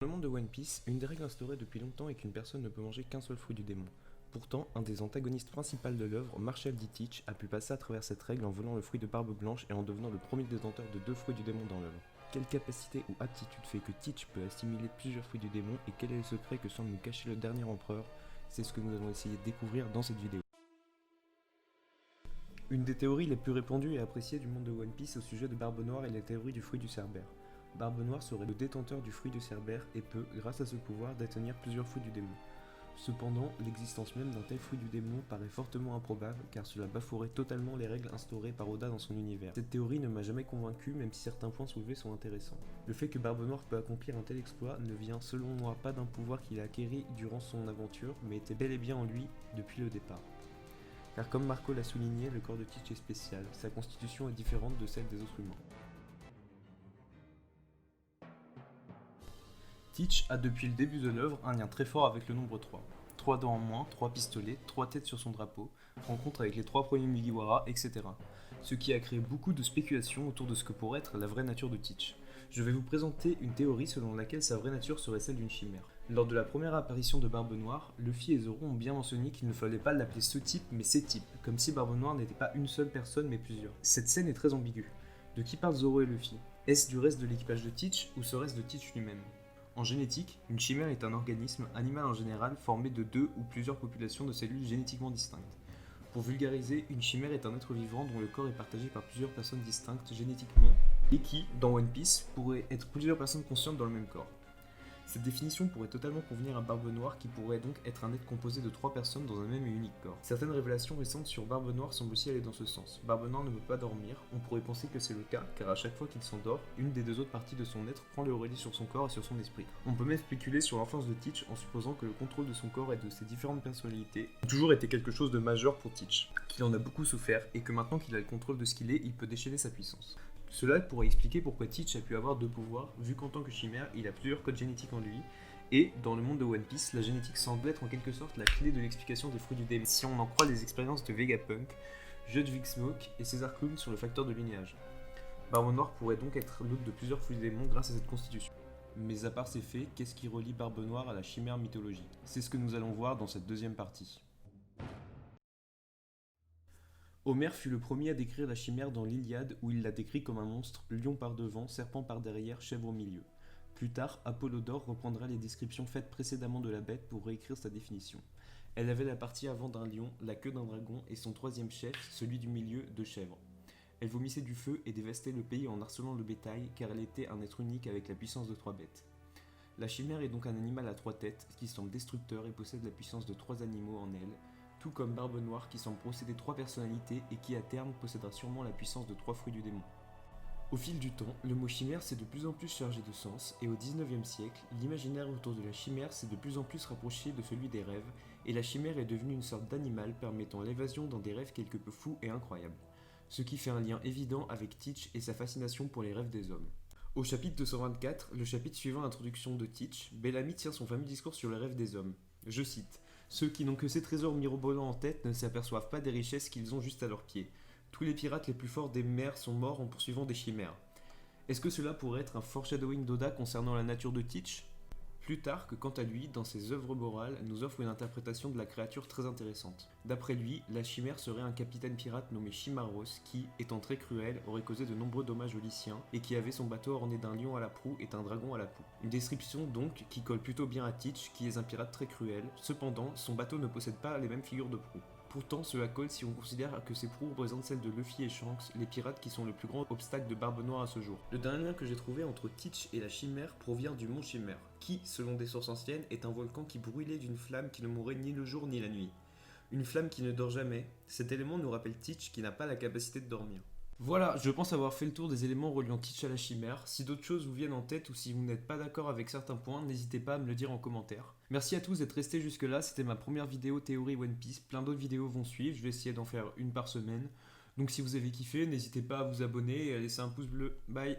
Dans le monde de One Piece, une des règles instaurées depuis longtemps est qu'une personne ne peut manger qu'un seul fruit du démon. Pourtant, un des antagonistes principaux de l'œuvre, Marshall D. Teach, a pu passer à travers cette règle en volant le fruit de Barbe Blanche et en devenant le premier détenteur de 2 fruits du démon dans l'œuvre. Quelle capacité ou aptitude fait que Teach peut assimiler plusieurs fruits du démon et quel est le secret que semble nous cacher le dernier empereur? C'est ce que nous allons essayer de découvrir dans cette vidéo. Une des théories les plus répandues et appréciées du monde de One Piece au sujet de Barbe Noire est la théorie du fruit du Cerbère. Barbe Noire serait le détenteur du fruit du Cerbère et peut, grâce à ce pouvoir, détenir plusieurs fruits du démon. Cependant, l'existence même d'un tel fruit du démon paraît fortement improbable car cela bafouerait totalement les règles instaurées par Oda dans son univers. Cette théorie ne m'a jamais convaincu même si certains points soulevés sont intéressants. Le fait que Barbe Noire peut accomplir un tel exploit ne vient selon moi pas d'un pouvoir qu'il a acquéri durant son aventure mais était bel et bien en lui depuis le départ. Car comme Marco l'a souligné, le corps de Teach est spécial, sa constitution est différente de celle des autres humains. Teach a depuis le début de l'œuvre un lien très fort avec le nombre 3. 3 dents en moins, 3 pistolets, 3 têtes sur son drapeau, rencontre avec les 3 premiers Mugiwara, etc. Ce qui a créé beaucoup de spéculations autour de ce que pourrait être la vraie nature de Teach. Je vais vous présenter une théorie selon laquelle sa vraie nature serait celle d'une chimère. Lors de la première apparition de Barbe Noire, Luffy et Zoro ont bien mentionné qu'il ne fallait pas l'appeler ce type mais ces types, comme si Barbe Noire n'était pas une seule personne mais plusieurs. Cette scène est très ambiguë. De qui parlent Zoro et Luffy? Est-ce du reste de l'équipage de Teach ou serait-ce de Teach lui-même? En génétique, une chimère est un organisme, animal en général, formé de 2 ou plusieurs populations de cellules génétiquement distinctes. Pour vulgariser, une chimère est un être vivant dont le corps est partagé par plusieurs personnes distinctes génétiquement et qui, dans One Piece, pourrait être plusieurs personnes conscientes dans le même corps. Cette définition pourrait totalement convenir à Barbe Noire qui pourrait donc être un être composé de 3 personnes dans un même et unique corps. Certaines révélations récentes sur Barbe Noire semblent aussi aller dans ce sens. Barbe Noire ne veut pas dormir, on pourrait penser que c'est le cas car à chaque fois qu'il s'endort, une des 2 autres parties de son être prend le relais sur son corps et sur son esprit. On peut même spéculer sur l'influence de Teach en supposant que le contrôle de son corps et de ses différentes personnalités a toujours été quelque chose de majeur pour Teach, qu'il en a beaucoup souffert et que maintenant qu'il a le contrôle de ce qu'il est, il peut déchaîner sa puissance. Cela pourrait expliquer pourquoi Teach a pu avoir 2 pouvoirs, vu qu'en tant que chimère, il a plusieurs codes génétiques en lui, et dans le monde de One Piece, la génétique semble être en quelque sorte la clé de l'explication des fruits du démon, si on en croit les expériences de Vegapunk, Judge Vic Smoke et César Clown sur le facteur de linéage. Barbe Noire pourrait donc être l'hôte de plusieurs fruits du démon grâce à cette constitution. Mais à part ces faits, qu'est-ce qui relie Barbe Noire à la chimère mythologique? C'est ce que nous allons voir dans cette deuxième partie. Homère fut le premier à décrire la chimère dans l'Iliade où il la décrit comme un monstre, lion par devant, serpent par derrière, chèvre au milieu. Plus tard, Apollodore reprendra les descriptions faites précédemment de la bête pour réécrire sa définition. Elle avait la partie avant d'un lion, la queue d'un dragon et son troisième chef, celui du milieu, de chèvre. Elle vomissait du feu et dévastait le pays en harcelant le bétail car elle était un être unique avec la puissance de 3 bêtes. La chimère est donc un animal à 3 têtes qui semble destructeur et possède la puissance de 3 animaux en elle, tout comme Barbe Noire qui semble posséder 3 personnalités et qui à terme possédera sûrement la puissance de 3 fruits du démon. Au fil du temps, le mot chimère s'est de plus en plus chargé de sens et au XIXe siècle, l'imaginaire autour de la chimère s'est de plus en plus rapproché de celui des rêves et la chimère est devenue une sorte d'animal permettant l'évasion dans des rêves quelque peu fous et incroyables. Ce qui fait un lien évident avec Teach et sa fascination pour les rêves des hommes. Au chapitre 224, le chapitre suivant l'introduction de Teach, Bellamy tient son fameux discours sur les rêves des hommes. Je cite: ceux qui n'ont que ces trésors mirobolants en tête ne s'aperçoivent pas des richesses qu'ils ont juste à leurs pieds. Tous les pirates les plus forts des mers sont morts en poursuivant des chimères. Est-ce que cela pourrait être un foreshadowing d'Oda concernant la nature de Teach? Plutarque, quant à lui, dans ses œuvres morales, nous offre une interprétation de la créature très intéressante. D'après lui, la chimère serait un capitaine pirate nommé Chimaros qui, étant très cruel, aurait causé de nombreux dommages aux Lyciens et qui avait son bateau orné d'un lion à la proue et d'un dragon à la proue. Une description donc qui colle plutôt bien à Teach qui est un pirate très cruel, cependant son bateau ne possède pas les mêmes figures de proue. Pourtant, cela colle si on considère que ces proues représentent celles de Luffy et Shanks, les pirates qui sont le plus grand obstacle de Barbe Noire à ce jour. Le dernier lien que j'ai trouvé entre Teach et la chimère provient du mont Chimère, qui, selon des sources anciennes, est un volcan qui brûlait d'une flamme qui ne mourait ni le jour ni la nuit. Une flamme qui ne dort jamais, cet élément nous rappelle Teach qui n'a pas la capacité de dormir. Voilà, je pense avoir fait le tour des éléments reliant Teach à la chimère. Si d'autres choses vous viennent en tête ou si vous n'êtes pas d'accord avec certains points, n'hésitez pas à me le dire en commentaire. Merci à tous d'être restés jusque là, c'était ma première vidéo théorie One Piece. Plein d'autres vidéos vont suivre, je vais essayer d'en faire une par semaine. Donc si vous avez kiffé, n'hésitez pas à vous abonner et à laisser un pouce bleu. Bye!